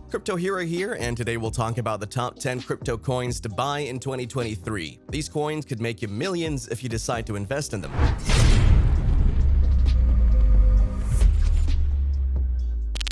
Crypto Hero here, and today we'll talk about the top 10 crypto coins to buy in 2023. These coins could make you millions if you decide to invest in them.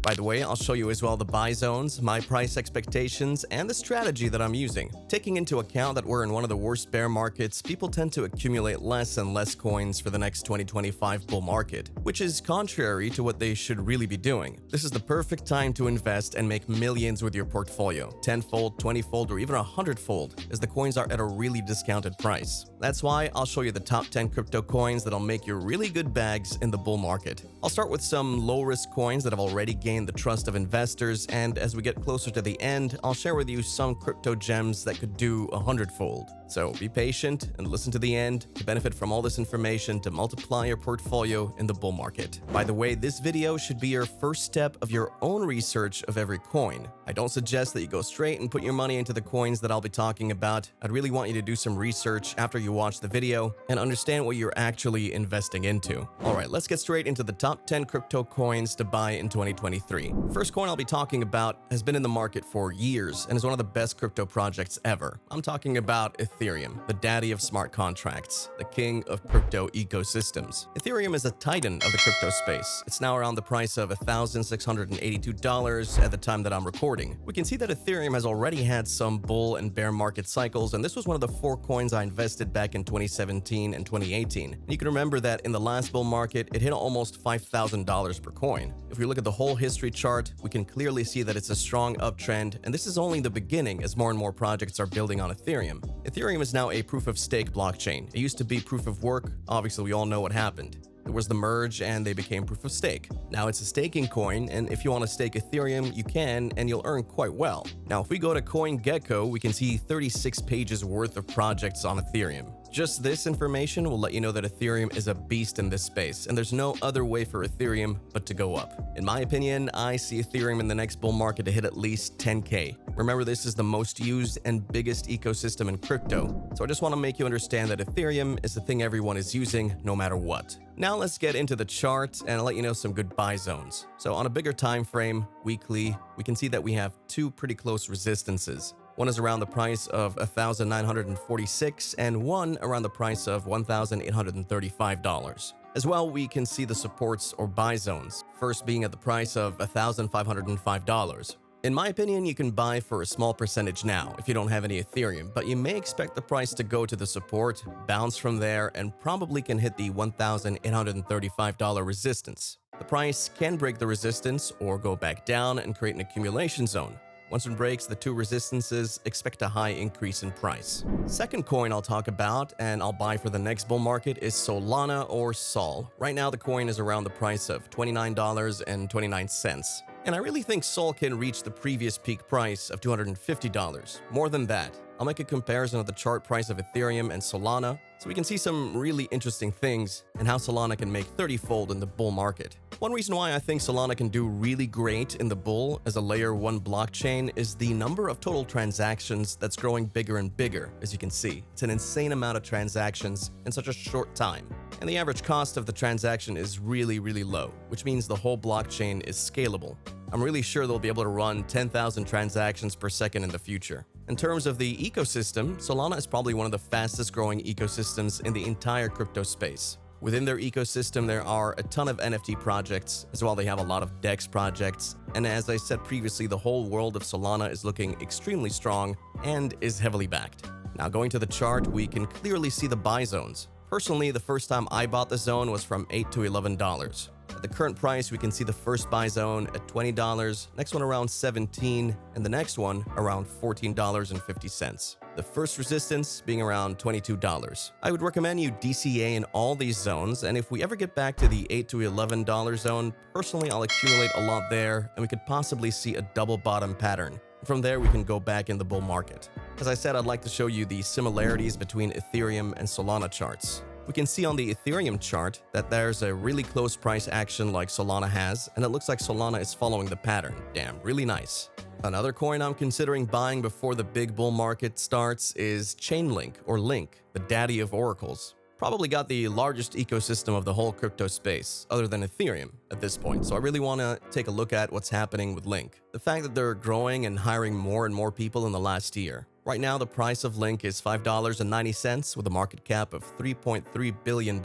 By the way, I'll show you as well the buy zones, my price expectations, and the strategy that I'm using. Taking into account that we're in one of the worst bear markets, people tend to accumulate less and less coins for the next 2025 bull market, which is contrary to what they should really be doing. This is the perfect time to invest and make millions with your portfolio, 10-fold, 20-fold, or even 100-fold, as the coins are at a really discounted price. That's why I'll show you the top 10 crypto coins that'll make you really good bags in the bull market. I'll start with some low-risk coins that have already gained the trust of investors, and as we get closer to the end, I'll share with you some crypto gems that could do 100-fold. So be patient and listen to the end to benefit from all this information to multiply your portfolio in the bull market. By the way, this video should be your first step of your own research of every coin. I don't suggest that you go straight and put your money into the coins that I'll be talking about. I'd really want you to do some research after you watch the video and understand what you're actually investing into. Alright, let's get straight into the top 10 crypto coins to buy in 2023. First coin I'll be talking about has been in the market for years and is one of the best crypto projects ever. I'm talking about Ethereum, the daddy of smart contracts, the king of crypto ecosystems. Ethereum is a titan of the crypto space. It's now around the price of $1,682 at the time that I'm recording. We can see that Ethereum has already had some bull and bear market cycles, and this was one of the 4 coins I invested back in 2017 and 2018. And you can remember that in the last bull market, it hit almost $5,000 per coin. If we look at the whole history chart, we can clearly see that it's a strong uptrend, and this is only the beginning as more and more projects are building on Ethereum. Ethereum is now a proof-of-stake blockchain. It used to be proof-of-work. Obviously, we all know what happened. There was the merge and they became proof-of-stake. Now it's a staking coin, and if you want to stake Ethereum, you can, and you'll earn quite well. Now, if we go to CoinGecko, we can see 36 pages worth of projects on Ethereum. Just this information will let you know that Ethereum is a beast in this space, and there's no other way for Ethereum but to go up. In my opinion, I see Ethereum in the next bull market to hit at least 10K. Remember, this is the most used and biggest ecosystem in crypto, so I just want to make you understand that Ethereum is the thing everyone is using no matter what. Now let's get into the chart and I'll let you know some good buy zones. So on a bigger time frame, weekly, we can see that we have 2 pretty close resistances. One is around the price of $1,946 and one around the price of $1,835. As well, we can see the supports or buy zones, first being at the price of $1,505. In my opinion, you can buy for a small percentage now if you don't have any Ethereum, but you may expect the price to go to the support, bounce from there, and probably can hit the $1,835 resistance. The price can break the resistance or go back down and create an accumulation zone. Once it breaks the 2 resistances, expect a high increase in price. Second coin I'll talk about and I'll buy for the next bull market is Solana or Sol. Right now the coin is around the price of $29.29. And I really think Sol can reach the previous peak price of $250. More than that. I'll make a comparison of the chart price of Ethereum and Solana so we can see some really interesting things and how Solana can make 30-fold in the bull market. One reason why I think Solana can do really great in the bull as a layer 1 blockchain is the number of total transactions that's growing bigger and bigger, as you can see. It's an insane amount of transactions in such a short time. And the average cost of the transaction is really, really low, which means the whole blockchain is scalable. I'm really sure they'll be able to run 10,000 transactions per second in the future. In terms of the ecosystem, Solana is probably one of the fastest growing ecosystems in the entire crypto space. Within their ecosystem, there are a ton of NFT projects, as well they have a lot of DEX projects, and as I said previously, the whole world of Solana is looking extremely strong and is heavily backed. Now going to the chart, we can clearly see the buy zones. Personally, the first time I bought the zone was from $8 to $11. At the current price, we can see the first buy zone at $20, next one around $17, and the next one around $14.50. The first resistance being around $22. I would recommend you DCA in all these zones, and if we ever get back to the $8 to $11 zone, personally I'll accumulate a lot there, and we could possibly see a double bottom pattern. From there, we can go back in the bull market. As I said, I'd like to show you the similarities between Ethereum and Solana charts. We can see on the Ethereum chart that there's a really close price action like Solana has, and it looks like Solana is following the pattern. Damn, really nice. Another coin I'm considering buying before the big bull market starts is ChainLink or Link, the daddy of oracles. probably got the largest ecosystem of the whole crypto space, other than Ethereum at this point. So I really want to take a look at what's happening with Link. The fact that they're growing and hiring more and more people in the last year. Right now, the price of Link is $5.90 with a market cap of $3.3 billion.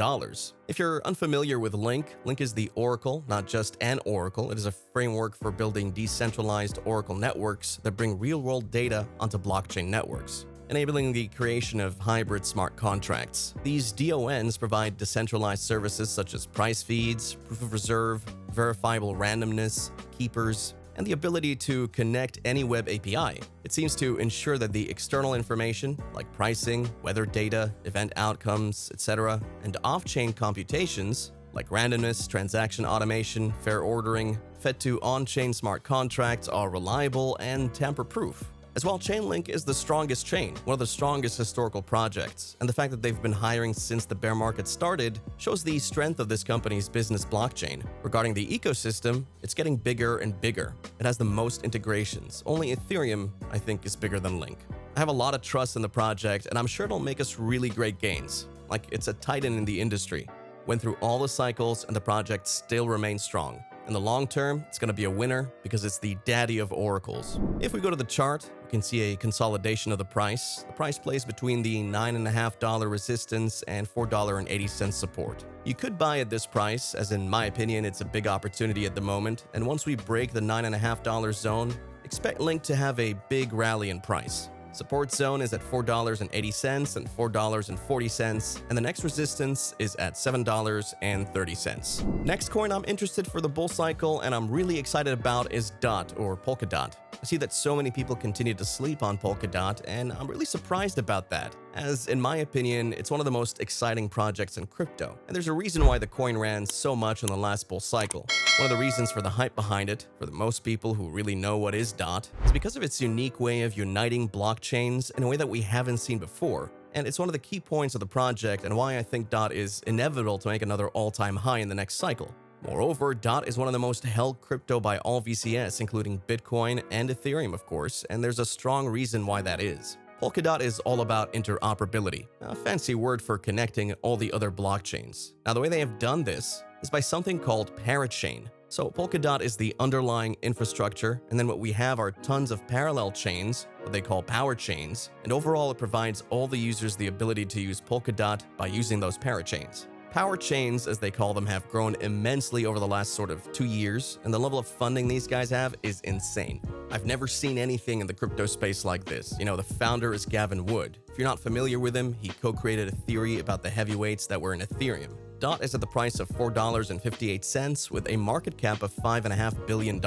If you're unfamiliar with Link, Link is the Oracle, not just an Oracle. It is a framework for building decentralized Oracle networks that bring real-world data onto blockchain networks, enabling the creation of hybrid smart contracts. These DONs provide decentralized services such as price feeds, proof of reserve, verifiable randomness, keepers, and the ability to connect any web API. It seems to ensure that the external information, like pricing, weather data, event outcomes, etc., and off-chain computations, like randomness, transaction automation, fair ordering, fed to on-chain smart contracts are reliable and tamper-proof. As well, ChainLink is the strongest chain, one of the strongest historical projects, and the fact that they've been hiring since the bear market started shows the strength of this company's business blockchain. Regarding the ecosystem, it's getting bigger and bigger. It has the most integrations. Only Ethereum, I think, is bigger than Link. I have a lot of trust in the project, and I'm sure it'll make us really great gains. Like, it's a titan in the industry. Went through all the cycles, and the project still remains strong. In the long term, it's going to be a winner because it's the daddy of oracles. If we go to the chart, we can see a consolidation of the price. The price plays between the $9.50 resistance and $4.80 support. You could buy at this price, as in my opinion, it's a big opportunity at the moment, and once we break the $9.50 zone, expect Link to have a big rally in price. Support zone is at $4.80 and $4.40, and the next resistance is at $7.30. Next coin I'm interested for the bull cycle and I'm really excited about is DOT, or Polkadot. I see that so many people continue to sleep on Polkadot, and I'm really surprised about that, as in my opinion, it's one of the most exciting projects in crypto, and there's a reason why the coin ran so much in the last bull cycle. One of the reasons for the hype behind it, for the most people who really know what is DOT, is because of its unique way of uniting blockchains in a way that we haven't seen before. And it's one of the key points of the project and why I think DOT is inevitable to make another all-time high in the next cycle. Moreover, DOT is one of the most held crypto by all VCS, including Bitcoin and Ethereum, of course, and there's a strong reason why that is. Polkadot is all about interoperability, a fancy word for connecting all the other blockchains. Now, the way they have done this is by something called parachain. So Polkadot is the underlying infrastructure, and then what we have are tons of parallel chains, what they call power chains, and overall it provides all the users the ability to use Polkadot by using those parachains. Power chains, as they call them, have grown immensely over the last sort of 2 years, and the level of funding these guys have is insane. I've never seen anything in the crypto space like this. You know, the founder is Gavin Wood. If you're not familiar with him, he co-created a theory about the heavyweights that were in Ethereum. DOT is at the price of $4.58 with a market cap of $5.5 billion.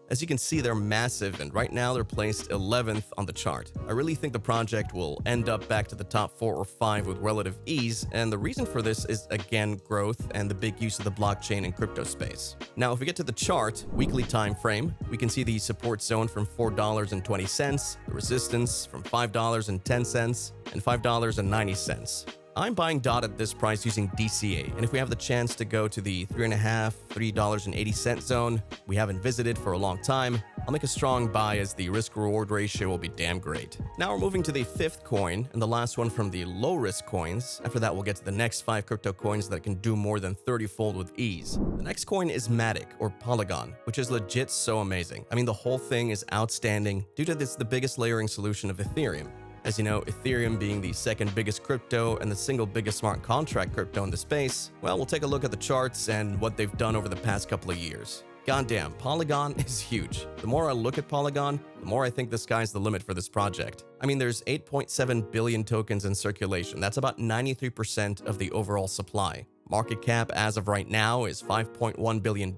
As you can see, they're massive, and right now they're placed 11th on the chart. I really think the project will end up back to the top 4 or 5 with relative ease, and the reason for this is, again, growth and the big use of the blockchain and crypto space. Now, if we get to the chart, weekly time frame, we can see the support zone from $4.20, the resistance from $5.10, and $5.90. I'm buying DOT at this price using DCA, and if we have the chance to go to the $3.80 zone we haven't visited for a long time, I'll make a strong buy as the risk-reward ratio will be damn great. Now we're moving to the 5th coin, and the last one from the low-risk coins. After that, we'll get to the next 5 crypto coins that can do more than 30-fold with ease. The next coin is Matic, or Polygon, which is legit so amazing. I mean, the whole thing is outstanding due to this the biggest layering solution of Ethereum. As you know, Ethereum being the second biggest crypto and the single biggest smart contract crypto in the space, well, we'll take a look at the charts and what they've done over the past couple of years. Goddamn, Polygon is huge. The more I look at Polygon, the more I think the sky's the limit for this project. I mean, there's 8.7 billion tokens in circulation. That's about 93% of the overall supply. Market cap as of right now is $5.1 billion,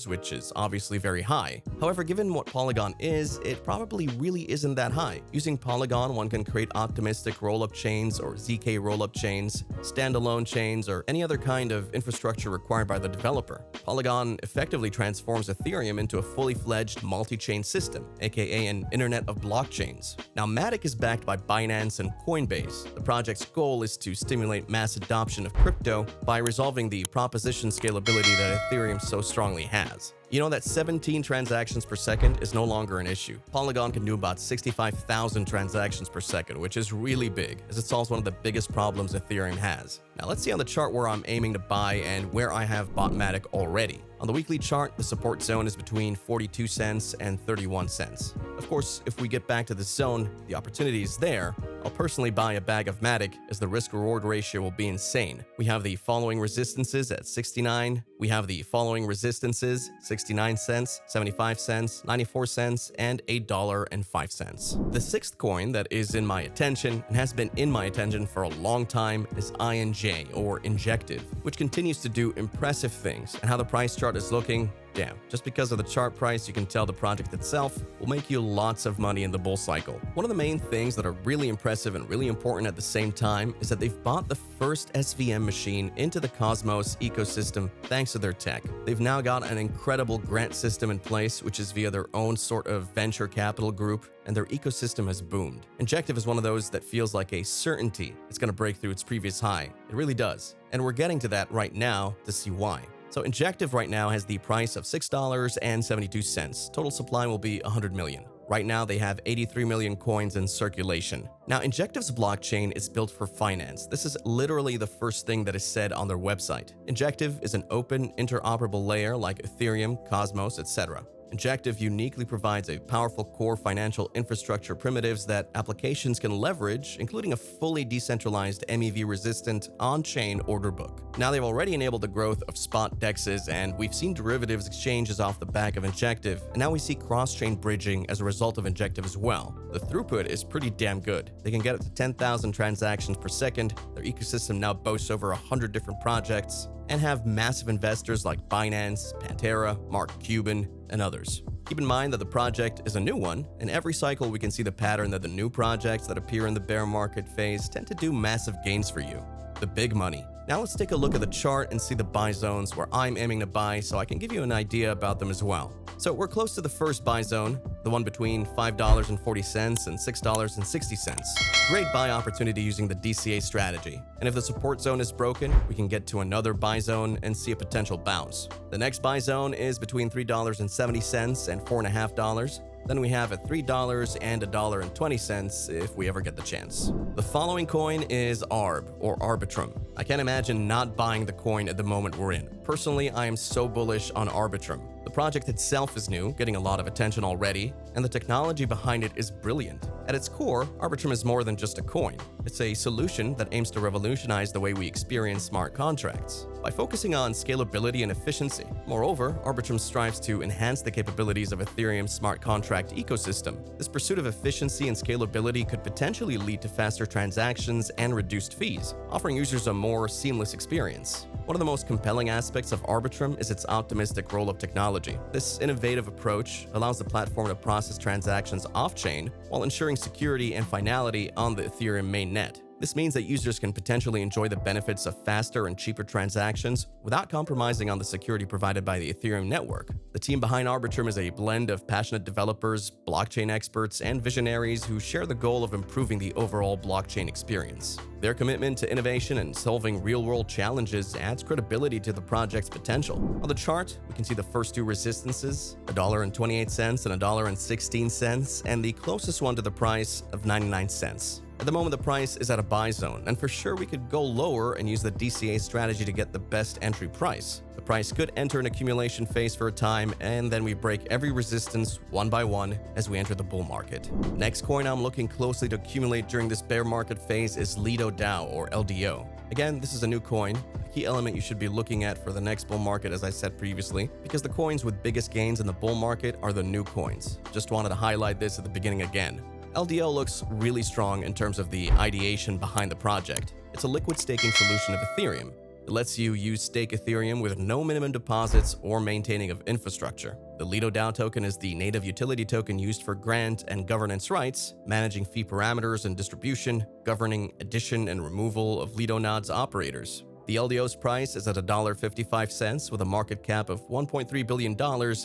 which is obviously very high. However, given what Polygon is, it probably really isn't that high. Using Polygon, one can create optimistic rollup chains or ZK rollup chains, standalone chains, or any other kind of infrastructure required by the developer. Polygon effectively transforms Ethereum into a fully fledged multi-chain system, aka an internet of blockchains. Now, Matic is backed by Binance and Coinbase. The project's goal is to stimulate mass adoption of crypto by resolving solving the proposition scalability that Ethereum so strongly has. You know that 17 transactions per second is no longer an issue. Polygon can do about 65,000 transactions per second, which is really big, as it solves one of the biggest problems Ethereum has. Now let's see on the chart where I'm aiming to buy and where I have bought Matic already. On the weekly chart, the support zone is between 42 cents and 31 cents. Of course, if we get back to this zone, the opportunity is there. I'll personally buy a bag of Matic as the risk-reward ratio will be insane. We have the following resistances at 69. We have the following resistances, 69 cents, 75 cents, 94 cents, and $8.05. The sixth coin that is in my attention and has been in my attention for a long time is INJ, or Injective, which continues to do impressive things, and how the price chart is looking, damn, just because of the chart price, you can tell the project itself will make you lots of money in the bull cycle. One of the main things that are really impressive and really important at the same time is that they've bought the first SVM machine into the Cosmos ecosystem thanks to their tech. They've now got an incredible grant system in place, which is via their own sort of venture capital group, and their ecosystem has boomed. Injective is one of those that feels like a certainty it's going to break through its previous high. It really does. And we're getting to that right now to see why. So Injective right now has the price of $6.72. Total supply will be 100 million. Right now, they have 83 million coins in circulation. Now, Injective's blockchain is built for finance. This is literally the first thing that is said on their website. Injective is an open, interoperable layer like Ethereum, Cosmos, etc. Injective uniquely provides a powerful core financial infrastructure primitives that applications can leverage, including a fully decentralized MEV-resistant on-chain order book. Now, they've already enabled the growth of spot DEXs, and we've seen derivatives exchanges off the back of Injective, and now we see cross-chain bridging as a result of Injective as well. The throughput is pretty damn good. They can get up to 10,000 transactions per second. Their ecosystem now boasts over 100 different projects, and have massive investors like Binance, Pantera, Mark Cuban, and others. Keep in mind that the project is a new one, and every cycle we can see the pattern that the new projects that appear in the bear market phase tend to do massive gains for you. The big money. Now let's take a look at the chart and see the buy zones where I'm aiming to buy so I can give you an idea about them as well. So we're close to the first buy zone, the one between $5.40 and $6.60. Great buy opportunity using the DCA strategy. And if the support zone is broken, we can get to another buy zone and see a potential bounce. The next buy zone is between $3.70 and $4.50. Then we have at $3 and $1.20 if we ever get the chance. The following coin is ARB, or Arbitrum. I can't imagine not buying the coin at the moment we're in. Personally, I am so bullish on Arbitrum. The project itself is new, getting a lot of attention already, and the technology behind it is brilliant. At its core, Arbitrum is more than just a coin. It's a solution that aims to revolutionize the way we experience smart contracts by focusing on scalability and efficiency. Moreover, Arbitrum strives to enhance the capabilities of Ethereum's smart contract ecosystem. This pursuit of efficiency and scalability could potentially lead to faster transactions and reduced fees, offering users a more seamless experience. One of the most compelling aspects of Arbitrum is its optimistic role of technology. This innovative approach allows the platform to process transactions off-chain while ensuring security and finality on the Ethereum mainnet. This means that users can potentially enjoy the benefits of faster and cheaper transactions without compromising on the security provided by the Ethereum network. The team behind Arbitrum is a blend of passionate developers, blockchain experts, and visionaries who share the goal of improving the overall blockchain experience. Their commitment to innovation and solving real-world challenges adds credibility to the project's potential. On the chart, we can see the first two resistances, $1.28 and $1.16, and the closest one to the price of 99 cents. At the moment, the price is at a buy zone, and for sure we could go lower and use the DCA strategy to get the best entry price. The price could enter an accumulation phase for a time, and then we break every resistance one by one as we enter the bull market. Next coin I'm looking closely to accumulate during this bear market phase is Lido Dao, or LDO. Again, this is a new coin, a key element you should be looking at for the next bull market, as I said previously, because the coins with biggest gains in the bull market are the new coins. Just wanted to highlight this at the beginning again. LDO looks really strong in terms of the ideation behind the project. It's a liquid staking solution of Ethereum. It lets you use stake Ethereum with no minimum deposits or maintaining of infrastructure. The Lido Dao token is the native utility token used for grant and governance rights, managing fee parameters and distribution, governing addition and removal of Lido nodes operators. The LDO's price is at $1.55 with a market cap of $1.3 billion,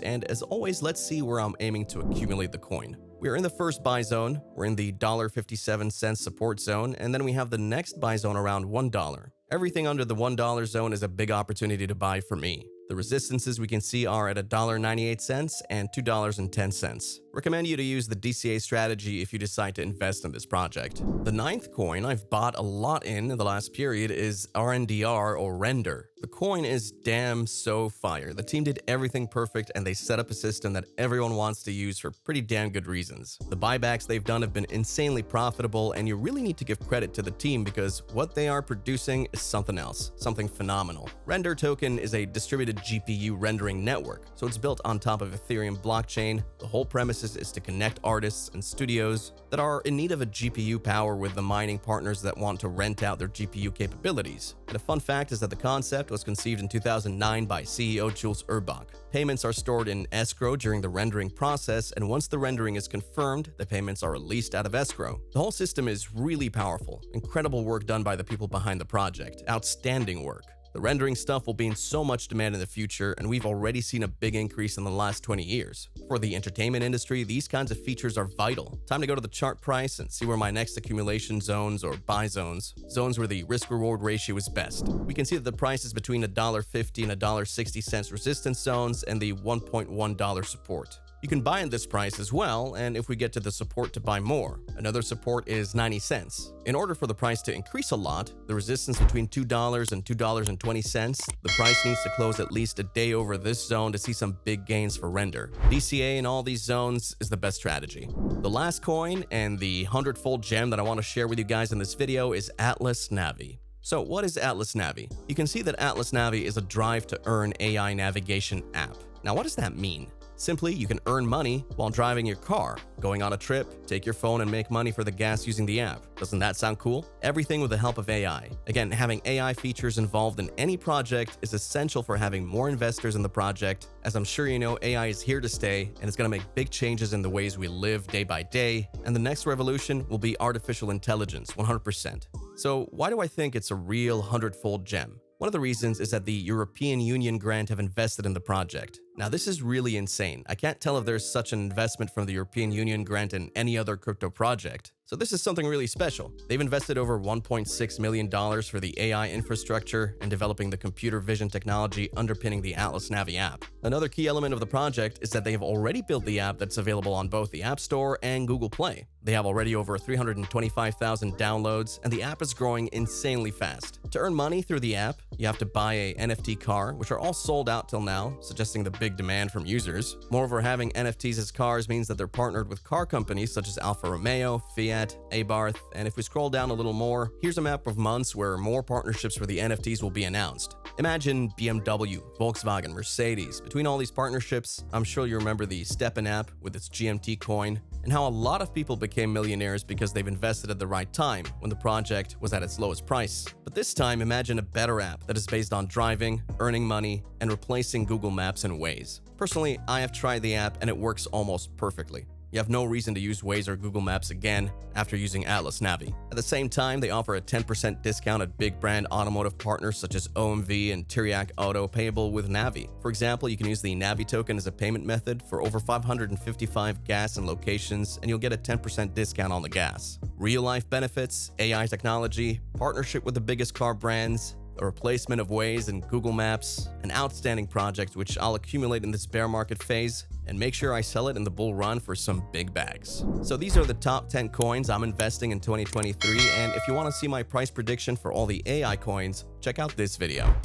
and as always, let's see where I'm aiming to accumulate the coin. We're in the first buy zone, we're in the $1.57 support zone, and then we have the next buy zone around $1. Everything under the $1 zone is a big opportunity to buy for me. The resistances we can see are at $1.98 and $2.10. Recommend you to use the DCA strategy if you decide to invest in this project. The ninth coin I've bought a lot in the last period is RNDR or Render. The coin is damn so fire. The team did everything perfect and they set up a system that everyone wants to use for pretty damn good reasons. The buybacks they've done have been insanely profitable, and you really need to give credit to the team because what they are producing is something else, something phenomenal. Render token is a distributed GPU rendering network, so it's built on top of Ethereum blockchain. The whole premise is to connect artists and studios that are in need of a GPU power with the mining partners that want to rent out their GPU capabilities. And a fun fact is that the concept was conceived in 2009 by CEO Jules Urbach. Payments are stored in escrow during the rendering process, and once the rendering is confirmed, the payments are released out of escrow. The whole system is really powerful. Incredible work done by the people behind the project. Outstanding work. The rendering stuff will be in so much demand in the future, and we've already seen a big increase in the last 20 years. For the entertainment industry, these kinds of features are vital. Time to go to the chart price and see where my next accumulation zones or buy zones where the risk-reward ratio is best. We can see that the price is between $1.50 and $1.60 resistance zones and the $1.1 support. You can buy in this price as well, and if we get to the support, to buy more. Another support is 90 cents. In order for the price to increase a lot, the resistance between $2 and $2.20, the price needs to close at least a day over this zone to see some big gains for Render. DCA in all these zones is the best strategy. The last coin and the 100-fold gem that I want to share with you guys in this video is AtlasNavi. So what is AtlasNavi? You can see that AtlasNavi is a drive to earn AI navigation app. Now what does that mean? Simply, you can earn money while driving your car, going on a trip, take your phone and make money for the gas using the app. Doesn't that sound cool? Everything with the help of AI. Again, having AI features involved in any project is essential for having more investors in the project. As I'm sure you know, AI is here to stay, and it's going to make big changes in the ways we live day by day, and the next revolution will be artificial intelligence, 100%. So why do I think it's a real 100-fold gem? One of the reasons is that the European Union grant have invested in the project. Now, this is really insane. I can't tell if there's such an investment from the European Union grant in any other crypto project. So this is something really special. They've invested over $1.6 million for the AI infrastructure and developing the computer vision technology underpinning the AtlasNavi app. Another key element of the project is that they have already built the app that's available on both the App Store and Google Play. They have already over 325,000 downloads, and the app is growing insanely fast. To earn money through the app, you have to buy a NFT car, which are all sold out till now, suggesting the big demand from users. Moreover, having NFTs as cars means that they're partnered with car companies such as Alfa Romeo, Fiat, Abarth, and if we scroll down a little more, here's a map of months where more partnerships for the NFTs will be announced. Imagine BMW, Volkswagen, Mercedes. Between all these partnerships, I'm sure you remember the STEPN app with its GMT coin, and how a lot of people became millionaires because they've invested at the right time when the project was at its lowest price. But this time, imagine a better app that is based on driving, earning money, and replacing Google Maps in Waze. Personally, I have tried the app and it works almost perfectly. You have no reason to use Waze or Google Maps again after using AtlasNavi. At the same time, they offer a 10% discount at big brand automotive partners such as OMV and Teriak Auto payable with Navi. For example, you can use the Navi token as a payment method for over 555 gas and locations, and you'll get a 10% discount on the gas. Real-life benefits, AI technology, partnership with the biggest car brands, a replacement of Waze and Google Maps, an outstanding project which I'll accumulate in this bear market phase and make sure I sell it in the bull run for some big bags. So these are the top 10 coins I'm investing in 2023, and if you want to see my price prediction for all the AI coins, check out this video.